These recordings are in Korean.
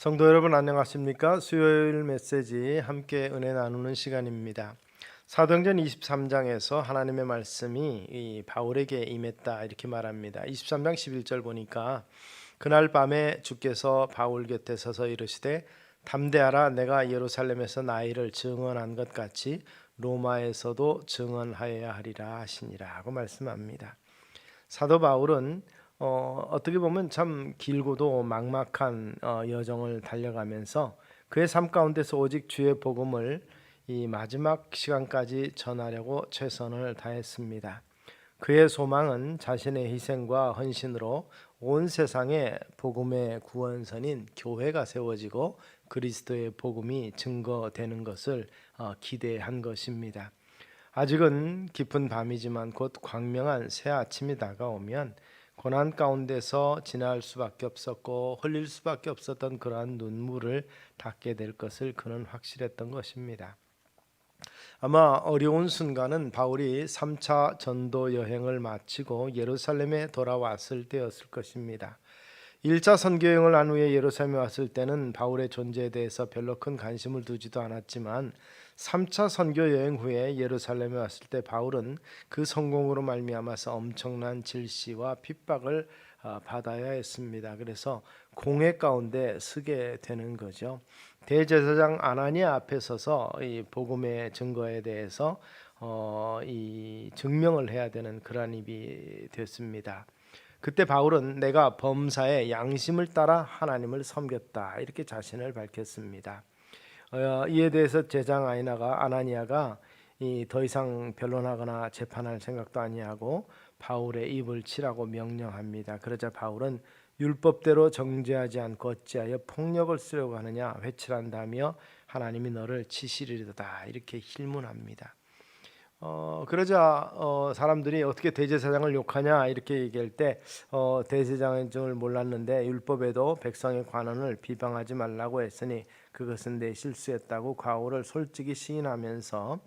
성도 여러분 안녕하십니까? 수요일 메시지 함께 은혜 나누는 시간입니다. 사도행전 23장에서 하나님의 말씀이 이 바울에게 임했다 이렇게 말합니다. 23장 11절 보니까 그날 밤에 주께서 바울 곁에 서서 이르시되 담대하라, 내가 예루살렘에서 나이를 증언한 것 같이 로마에서도 증언하여야 하리라 하시니라 하고 말씀합니다. 사도 바울은 어떻게 보면 참 길고도 막막한 여정을 달려가면서 그의 삶 가운데서 오직 주의 복음을 이 마지막 시간까지 전하려고 최선을 다했습니다. 그의 소망은 자신의 희생과 헌신으로 온 세상에 복음의 구원선인 교회가 세워지고 그리스도의 복음이 증거되는 것을 기대한 것입니다. 아직은 깊은 밤이지만 곧 광명한 새 아침이 다가오면 고난 가운데서 지날 수밖에 없었고 흘릴 수밖에 없었던 그러한 눈물을 닦게 될 것을 그는 확실했던 것입니다. 아마 어려운 순간은 바울이 3차 전도 여행을 마치고 예루살렘에 돌아왔을 때였을 것입니다. 1차 선교 여행을 한 후에 예루살렘에 왔을 때는 바울의 존재에 대해서 별로 큰 관심을 두지도 않았지만 3차 선교 여행 후에 예루살렘에 왔을 때 바울은 그 성공으로 말미암아서 엄청난 질시와 핍박을 받아야 했습니다. 그래서 공회 가운데 서게 되는 거죠. 대제사장 아나니아 앞에 서서 이 복음의 증거에 대해서 이 증명을 해야 되는 그러한 일이 됐습니다. 그때 바울은 내가 범사의 양심을 따라 하나님을 섬겼다 이렇게 자신을 밝혔습니다. 이에 대해서 제장 아나니아가 더 이상 변론하거나 재판할 생각도 아니하고 바울의 입을 치라고 명령합니다. 그러자 바울은 율법대로 정죄하지 않고 어찌하여 폭력을 쓰려고 하느냐 회칠한다며 하나님이 너를 치시리로다 이렇게 힐문합니다. 그러자 사람들이 어떻게 대제사장을 욕하냐 이렇게 얘기할 때 대제사장인 줄 몰랐는데 율법에도 백성의 관원을 비방하지 말라고 했으니 그것은 내 실수였다고 과오를 솔직히 시인하면서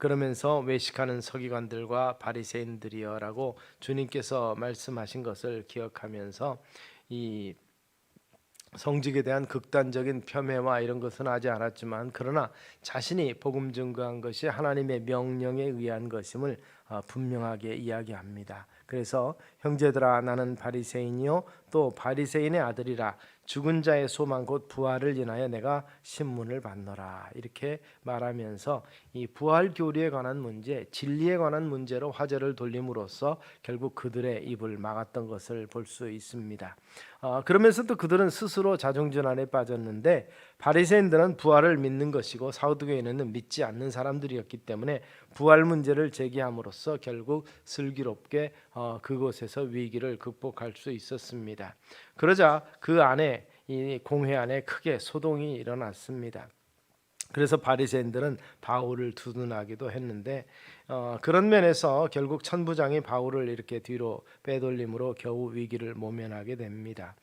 그러면서 외식하는 서기관들과 바리새인들이여라고 주님께서 말씀하신 것을 기억하면서 이 성직에 대한 극단적인 폄훼와 이런 것은 하지 않았지만 그러나 자신이 복음 증거한 것이 하나님의 명령에 의한 것임을 분명하게 이야기합니다. 그래서 형제들아 나는 바리새인이요 또 바리새인의 아들이라 죽은 자의 소망 곧 부활을 인하여 내가 신문을 받노라 이렇게 말하면서 이 부활 교리에 관한 문제, 진리에 관한 문제로 화제를 돌림으로써 결국 그들의 입을 막았던 것을 볼 수 있습니다. 그러면서도 그들은 스스로 자중질환에 빠졌는데 바리새인들은 부활을 믿는 것이고 사두개인은 믿지 않는 사람들이었기 때문에 부활 문제를 제기함으로써 결국 슬기롭게 그곳에서 위기를 극복할 수 있었습니다. 그러자 그 안에 이 공회 안에 크게 소동이 일어났습니다. 그래서 바리새인들은 바울을 두둔하기도 했는데 그런 면에서 결국 천부장이 바울을 이렇게 뒤로 빼돌림으로 겨우 위기를 모면하게 됩니다.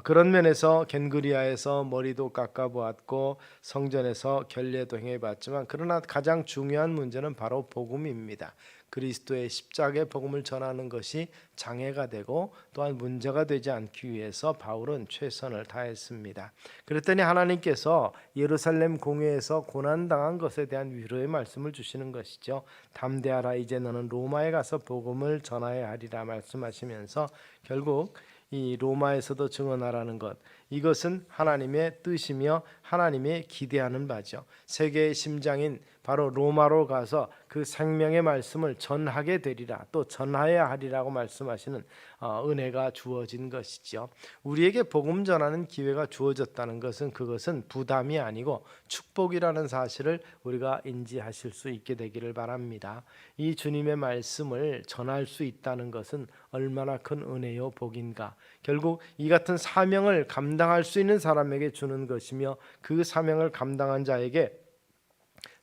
그런 면에서 겐그리아에서 머리도 깎아보았고 성전에서 결례도 행해봤지만 그러나 가장 중요한 문제는 바로 복음입니다. 그리스도의 십자가의 복음을 전하는 것이 장애가 되고 또한 문제가 되지 않기 위해서 바울은 최선을 다했습니다. 그랬더니 하나님께서 예루살렘 공회에서 고난당한 것에 대한 위로의 말씀을 주시는 것이죠. 담대하라, 이제 너는 로마에 가서 복음을 전하여야 하리라 말씀하시면서 결국 이 로마에서도 증언하라는 것, 이것은 하나님의 뜻이며 하나님의 기대하는 바죠. 세계의 심장인 바로 로마로 가서 그 생명의 말씀을 전하게 되리라, 또 전하여야 하리라고 말씀하시는 은혜가 주어진 것이죠. 우리에게 복음 전하는 기회가 주어졌다는 것은 그것은 부담이 아니고 축복이라는 사실을 우리가 인지하실 수 있게 되기를 바랍니다. 이 주님의 말씀을 전할 수 있다는 것은 얼마나 큰 은혜요 복인가. 결국 이 같은 사명을 감당할 수 있는 사람에게 주는 것이며 그 사명을 감당한 자에게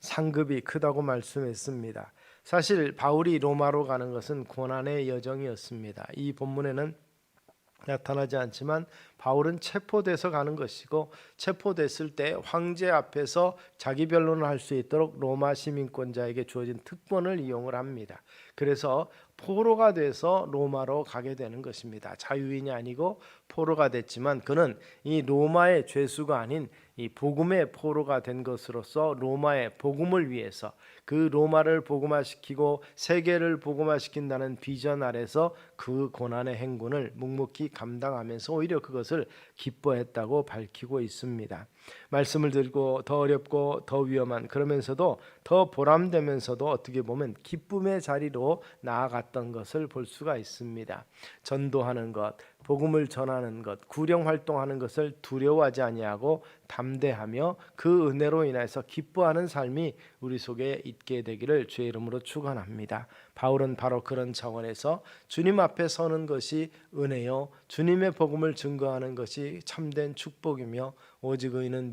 상급이 크다고 말씀했습니다. 사실 바울이 로마로 가는 것은 고난의 여정이었습니다. 이 본문에는 나타나지 않지만 바울은 체포돼서 가는 것이고 체포됐을 때 황제 앞에서 자기 변론을 할 수 있도록 로마 시민권자에게 주어진 특권을 이용을 합니다. 그래서 포로가 돼서 로마로 가게 되는 것입니다. 자유인이 아니고 포로가 됐지만 그는 이 로마의 죄수가 아닌 이 복음의 포로가 된 것으로서 로마의 복음을 위해서 그 로마를 복음화시키고 세계를 복음화시킨다는 비전 아래서 그 고난의 행군을 묵묵히 감당하면서 오히려 그것을 기뻐했다고 밝히고 있습니다. 말씀을 들고 더 어렵고 더 위험한, 그러면서도 더 보람되면서도 어떻게 보면 기쁨의 자리로 나아갔던 것을 볼 수가 있습니다. 전도하는 것, 복음을 전하는 것, 구령 활동하는 것을 두려워하지 아니하고 담대하며 그 은혜로 인해서 기뻐하는 삶이 우리 속에 있게 되기를 주의 이름으로 축원합니다. 바울은 바로 그런 차원에서 주님 앞에 서는 것이 은혜요, 주님의 복음을 증거하는 것이 참된 축복이며 오직 의인은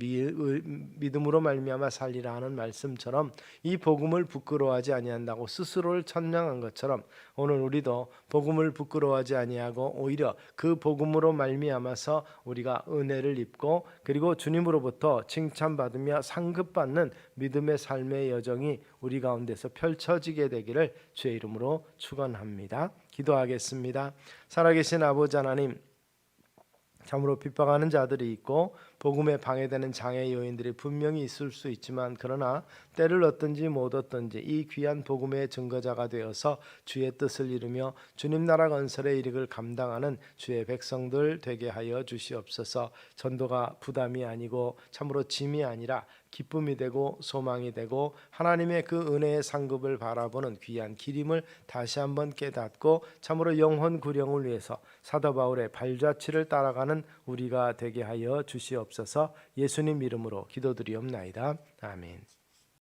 믿음으로 말미암아 살리라 하는 말씀처럼 이 복음을 부끄러워하지 아니한다고 스스로를 천명한 것처럼 오늘 우리도 복음을 부끄러워하지 아니하고 오히려 그 복음으로 말미암아서 우리가 은혜를 입고 그리고 주님으로부터 칭찬받으며 상급받는 믿음의 삶의 여정이 우리 가운데서 펼쳐지게 되기를 주의 이름으로 축원합니다. 기도하겠습니다. 살아계신 아버지 하나님, 참으로 핍박하는 자들이 있고 복음에 방해되는 장애 요인들이 분명히 있을 수 있지만 그러나 때를 얻든지 못 얻든지 이 귀한 복음의 증거자가 되어서 주의 뜻을 이루며 주님 나라 건설의 일익을 감당하는 주의 백성들 되게 하여 주시옵소서. 전도가 부담이 아니고 참으로 짐이 아니라 기쁨이 되고 소망이 되고 하나님의 그 은혜의 상급을 바라보는 귀한 길임을 다시 한번 깨닫고 참으로 영혼 구령을 위해서 사도 바울의 발자취를 따라가는 우리가 되게 하여 주시옵소서. 예수님 이름으로 기도드리옵나이다. 아멘.